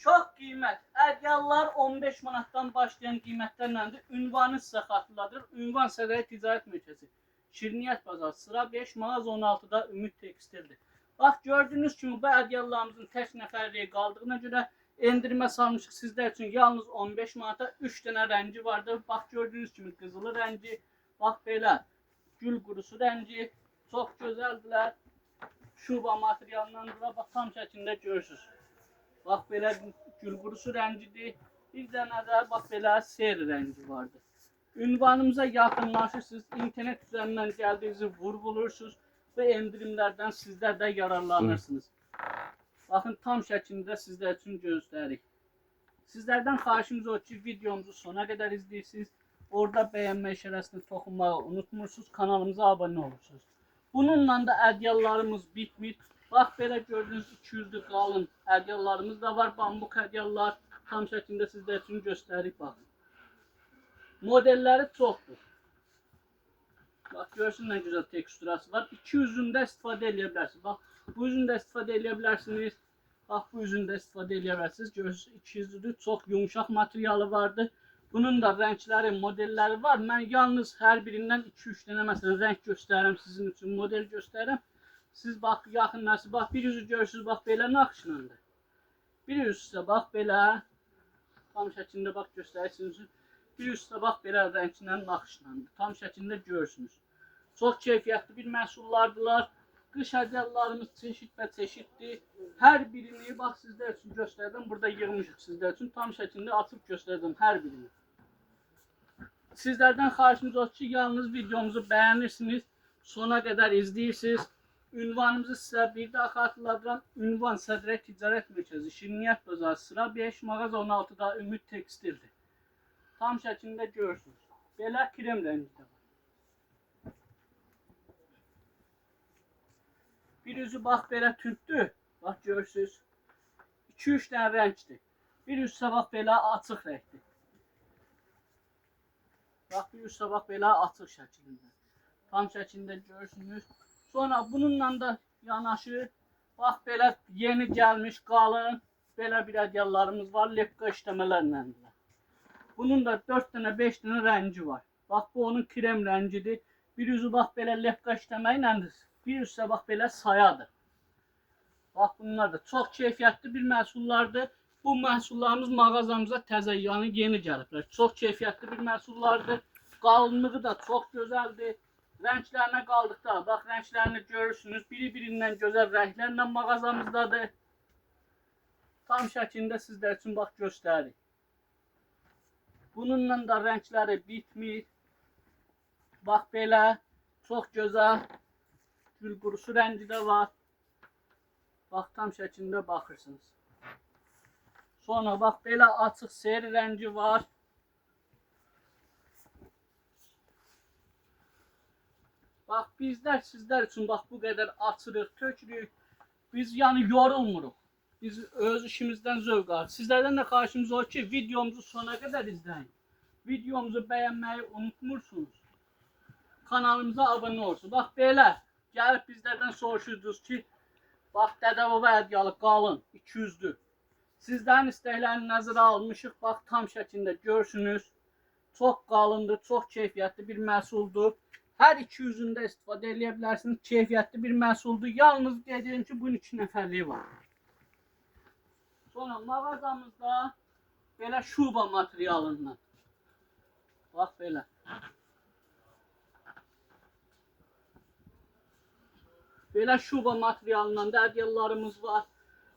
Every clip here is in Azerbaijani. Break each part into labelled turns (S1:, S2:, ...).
S1: Çox qiymət. Ədyallar 15 manatdan başlayan qiymətlərlədir. Ünvanı sizə xatırladır. Ünvan Sədrəyə Ticarət Mərkəzi. Şirniyyət bazarı sıra 5, mağaza 16-da Ümid Tekstildir. Bax, gördüyünüz kimi bu ədyallarımızın tək nəfərliyi qaldığına görə endirmə salmışıq sizlər üçün. Yalnız 15 manata 3 dənə rəngi vardır. Bax, gördüyünüz kimi qızılı rəngi, bax belə gül qurusu rəngi. Çox gözəldirlər. Şuba materiallarından bax tam şəklində görürsünüz. Bax belə gül qurusu rəngidir. Bir dənə də bax belə seyir rəngi vardır. Ünvanımıza yaxınlaşırsınız. İnternet üzərindən gəldiyinizi vurgulursunuz və endirimlərdən sizlər də yararlanırsınız. Baxın tam şəklində sizlər üçün göstəririk. Sizlərdən xahişimiz o ki, videomuzu sona qədər izləyirsiniz. Orada bəyənmə işarəsini toxunmağı unutmursunuz. Kanalımıza abunə olursunuz. Bununla da ədyallarımız bitmir. Bax belə gördüyünüz 200'lük qalın ədyallarımız da var. Bambuk ədyallar tam şəklində sizlər üçün göstərik. Baxın. Modelləri çoxdur. Bax görürsünüz nə gözəl teksturası var. 2 üzündə istifadə edə bilərsiniz. Bax bu üzündə istifadə edə bilərsiniz. Bax bu üzündə istifadə edə bilərsiniz. Görürsünüz 200'lük çox yumuşaq materialı vardı. Bunun da renkləri, modelləri var. Mən yalnız hər birindən 2-3 dənə məsələn renk göstərirəm sizin üçün, model göstərirəm. Siz bax yaxınlaşın, bax bir yüzü görürsünüz, bax belə naxışlandır. Bir yüzü isə bax belə, tam şəklində bax göstərirsiniz. Bir yüzü isə bax belə rənglə naxışlandır. Tam şəklində görürsünüz. Çox keyfiyyətli bir məhsullardılar. Qış ədyallarımız çeşid və çeşiddir. Hər birini bax sizlər üçün göstərdim. Burada yığmışıq sizlər üçün. Tam şəklində açıb göstərdim hər birini. Sizlərdən xahişimiz odur ki, yalnız videomuzu bəyənirsiniz, sona qədər izləyirsiniz. Ünvanımızı sizə bir daha xatırladıram. Ünvan Sədrəyə Ticarət Mərkəzi, Şirniyyət bazarı sıra 5, mağaza 16-da Ümid Tekstildir. Tam şəklində görürsünüz. Belə krem rəngi də var. Bir üzü bax belə tündür. Bax görürsünüz. 2-3 dənə rəngdir. Bir üzü isə bax belə açıq rəngdir. Bax bir üstə bax belə açıq şəklində. Tam şəklində görürsünüz. Sonra bununla da yanaşı bax belə yeni gəlmiş qalın belə bir ədyallarımız var. Lepqa işləmələrlə. Bunun da 4 dənə 5 dənə rəngi var. Bax bu onun krem rəngidir. Bir üzü bax belə lepqa işləmə iləndir. Bir üstə bax belə sayadır. Bax bunlar da çox keyfiyyətli bir məhsullardır. Bu məhsullarımız mağazamıza təzə yəni yeni gəliblər. Çox keyfiyyətli bir məhsullardır. Qalınlığı da çox gözəldir. Rənglərinə qaldıqda, bax rənglərini görürsünüz. Biri-birindən gözəl rənglərlə mağazamızdadır. Tam şəklində sizlər üçün bax göstəririk. Bununla da rəngləri bitmir. Bax belə çox gözəl gül qurusu rəngi də var. Bax tam şəklində baxırsınız. Sonra bax belə açıq seyir rəngi var. Bax bizlər sizlər üçün bax bu qədər açırıq, tökürük. Biz yəni yorulmuruq. Biz öz işimizdən zövq alırıq. Sizlərdən də xahişimiz o ki, videomuzu sona qədər izləyin. Videomuzu bəyənməyi unutmursunuz. Kanalımıza abunə olursunuz. Bax belə gəlib bizlərdən soruşurdunuz ki, bax Dədəbaba ədyalı qalın 200'dür. Sizlərin istəklərini nəzərə almışıq. Bax tam şəklində görürsünüz. Çox qalındır, çox keyfiyyətli bir məhsuldur. Hər 200'ündə istifadə edə bilərsiniz. Keyfiyyətli bir məhsuldur. Yalnız deyəcəyim ki, bunun 2 nəfərliyi var. Sonra mağazamızda belə şuba materialından. Bax belə. Belə şuba materialından da ədyallarımız var.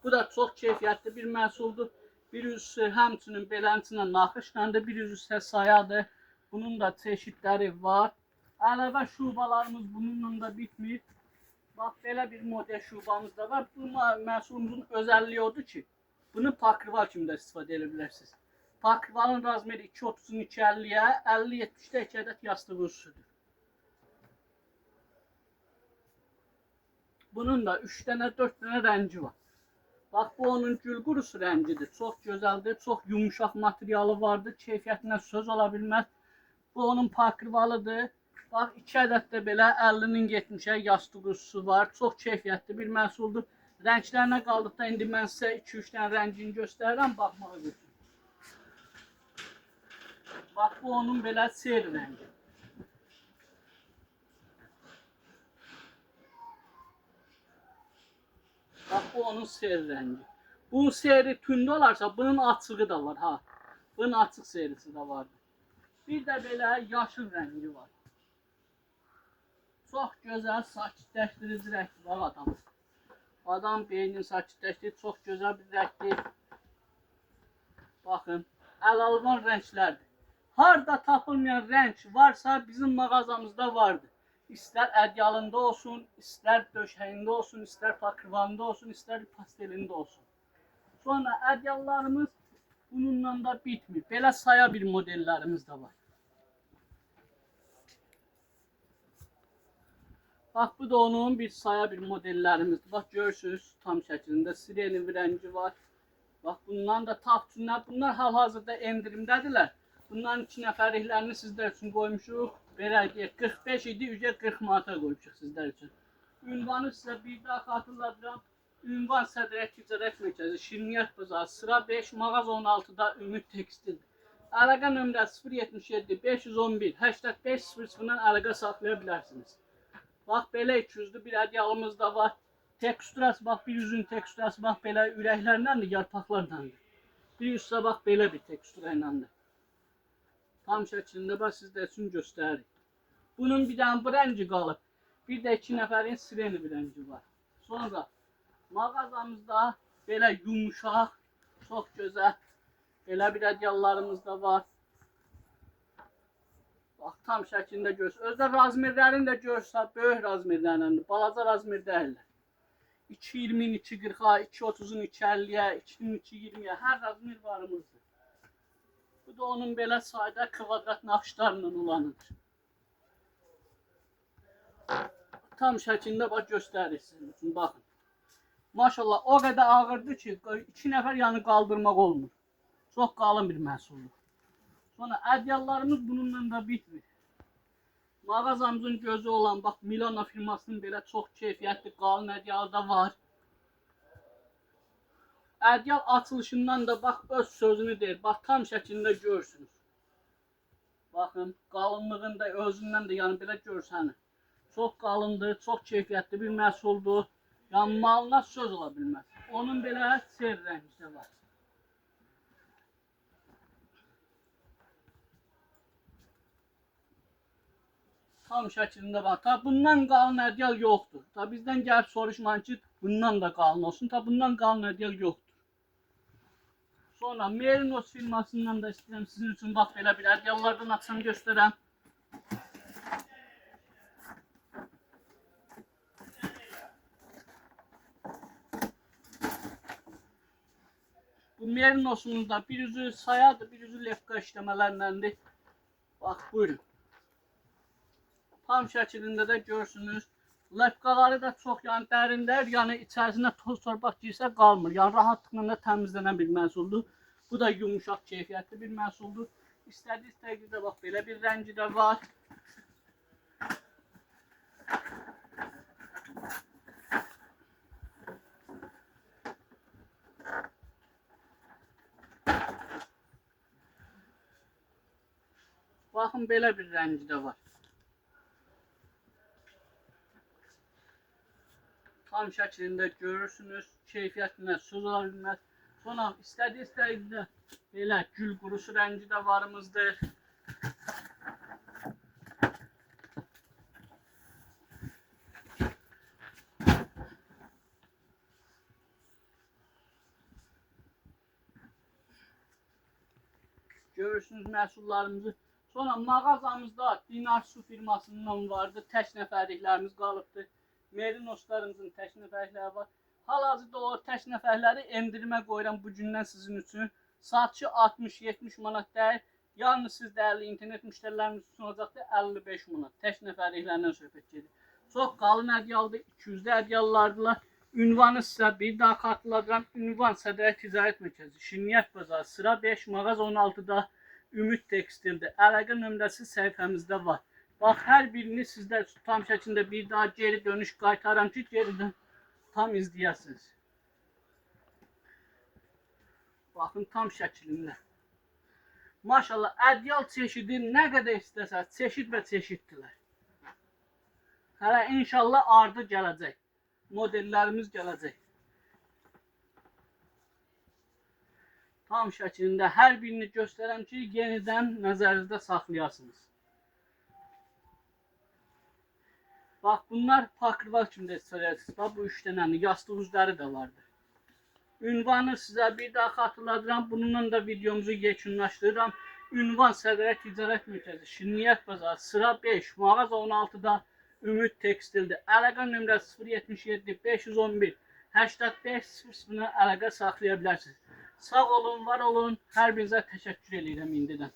S1: Bu da çox keyfiyyətli bir məhsuldur. Bir üzü həmçinin belənçinə naxışlandır, bir üzü isə sayadır. Bunun da çeşidləri var. Əlavə şubalarımız bununla da bitmir. Bax belə bir model şubamız da var. Bu məhsulumuzun özəlliyi odur ki, bunu pakrival kimi də istifadə edə bilərsiniz. Pakrivalın razmeri 2.30'un 2.50'yə, 50-70'də 2 ədəd yastığı üstüdür. Bunun da 3 dənə 4 dənə rəngi var. Bax bu onun gül qurusu rəngidir. Çox gözəldir, çox yumuşaq materialı vardır. Keyfiyyətinə söz ola bilməz. Bu onun pakrivalıdır. Bax 2 ədəd də belə 50'nin 70'ə yastıq üstü var. Çox keyfiyyətli bir məhsuldur. Rənglərinə qaldıqda indi mən sizə 2-3 dənə rəngini göstərirəm, baxmağa götürün. Bax, bu onun belə sel rəngi. Bax, bu onun sel rəngi. Bunun seri tünd olarsa, bunun açığı da var, ha. Bunun açıq serisi də var. Bir də belə yaşıl rəngi var. Çox gözəl sakitləşdirici rəngi var adamın. Adam beynini sakitləşdirir, çox gözəl bir rəngdir. Baxın, əlalvan rənglərdir. Harda tapılmayan rəng varsa bizim mağazamızda vardır. İstər ədyalında olsun, istər döşəyində olsun, istər pakırvanında olsun, istər pastelində olsun. Sonra ədyallarımız bununla da bitmir. Belə saya bir modellərimiz də var. Bax, bu da onun bir saya bir modellərimizdir. Bax, görürsünüz, tam şəklində sireni bir rəngi var. Bax, bundan da tapçınlar, bunlar hal-hazırda endirimdədirlər. Bunların 2 nəfərliklərini sizlər üçün qoymuşuq. Belə deyək, 45 idi, üzə 40 manata qoymuşuq sizlər üçün. Ünvanı sizə bir daha xatırladıram. Ünvan Sədrək Ticarət Mərkəzi, Şirniyyat Bazarı, sıra 5, mağaza 16-da Ümid Tekstildir. Əlaqə nömrəsi 077 511 85 00-dan əlaqə saxlaya bilərsiniz. Bax, belə 200'lü bir ədyalımız da var. Teksturası, bax, bir yüzün teksturası, bax, belə ürəklərləndir, yarpaqlardandır. Bir yüzsə, bax, belə bir tekstura iləndir. Tam şəklində, bax, sizlər üçün göstəririk. Bunun bir dənə bu rəngi qalıb. Bir də 2 nəfərin sireni bir rəngi var. Sonra mağazamızda belə yumuşaq, çox gözəl, belə bir ədyallarımız da var. Bax, tam şəklində görsün. Özdə razmerlərini də görsə, böyük razmerlərindəndir, balaca razmer deyirlər. 2.20'nin 2.40'a, 2.30'un 2.50'ye, 2'nin 2.20'ye hər razmer varımızdır. Bu da onun belə sayda kvadrat naxışlarla olanıdır. Tam şəklində bax göstərir sizin üçün, baxın. Maşallah, o qədər ağırdır ki, 2 nəfər yanı qaldırmaq olmur. Çox qalın bir məhsuldur. Sonra ədyallarımız bununla da bitmir. Mağazamızın gözü olan, bax, Milano firmasının belə çox keyfiyyətli qalın ədyalı da var. Ədyal açılışından da, bax, öz sözünü deyir. Bax, tam şəklində görürsünüz. Baxın, qalınlığını da özündən də, yəni belə görsənir. Çox qalındır, çox keyfiyyətli bir məhsuldur. Yəni malına söz ola bilməz. Onun belə sel rəngi də var. Tam şəklində bax. Ta bundan qalın ədyal yoxdur. Ta bizdən gəlib soruşmayın ki, bundan da qalın olsun. Ta bundan qalın ədyal yoxdur. Sonra Merinos firmasından da istəyirəm sizin üçün bax belə bir ədyallardan açsam göstərəm. Bu Merinos'umuz da bir yüzü sayadır, bir yüzü lefka işləmələrləndir. Bax, buyurun. Tam şəklində də görsünüz. Lefkaları da çox, yəni dərindər, yəni içərisinə toz torpaq girsə qalmır. Yəni rahatlıqla da təmizlənən bir məhsuldur. Bu da yumuşaq keyfiyyətli bir məhsuldur. İstədiyiniz təqdirdə bax belə bir rəngi də var. Baxın, belə bir rəngi də var. Tam şəklində görürsünüz, keyfiyyətinə söz ola bilməz. Sonra istədiyiniz təqdirdə belə gül qurusu rəngi də varımızdır. Görürsünüz məhsullarımızı. Sonra mağazamızda Dinar Su firmasından vardı. Tək nəfərliklərimiz qalıbdır. Merinoslarımızın tək nəfərlikləri var. Hal-hazırda o tək nəfərləri endirimə qoyuram bu gündən sizin üçün. Saatçı 60-70 manat deyil. Yalnız siz dəyərli internet müştərilərimiz üçün olacaqdır 55 manat. Tək nəfərliklərdən söhbət gedir. Çox qalın ədyaldır, 200'də ədyallardılar. Ünvanı sizə bir daha xatırladıram. Ünvan Sədrək Ticarət Mərkəzi, Şirniyyat Bazarı, sıra 5, mağaza 16-da Ümid Tekstildir. Əlaqə nömrəsi səhifəmizdə var. Bax, hər birini sizlər tam şəklində bir daha geri dönüş qaytaram ki, geridən tam izləyəsiniz. Baxın tam şəklində. Maşallah ədyal çeşidi nə qədər istəsəz, çeşid və çeşiddirlər. Hələ inşallah ardı gələcək. Modellərimiz gələcək. Tam şəklində hər birini göstərəm ki, yenidən nəzərinizdə saxlayasınız. Bax, bunlar pakırval kimi də istəyəcəksiniz. Bax, bu 3 dənənin yastıq üzləri də vardır. Ünvanı sizə bir daha xatırladıram. Bununla da videomuzu yekunlaşdırıram. Ünvan Səqərə Ticarət Mərkəzi, Şirniyyət Bazarı, sıra 5, mağaza 16-da Ümid Tekstildir. Əlaqə nömrəsi 077 511 85 00-na əlaqə saxlaya bilərsiniz. Sağ olun, var olun. Hər birinizə təşəkkür edirəm indidən.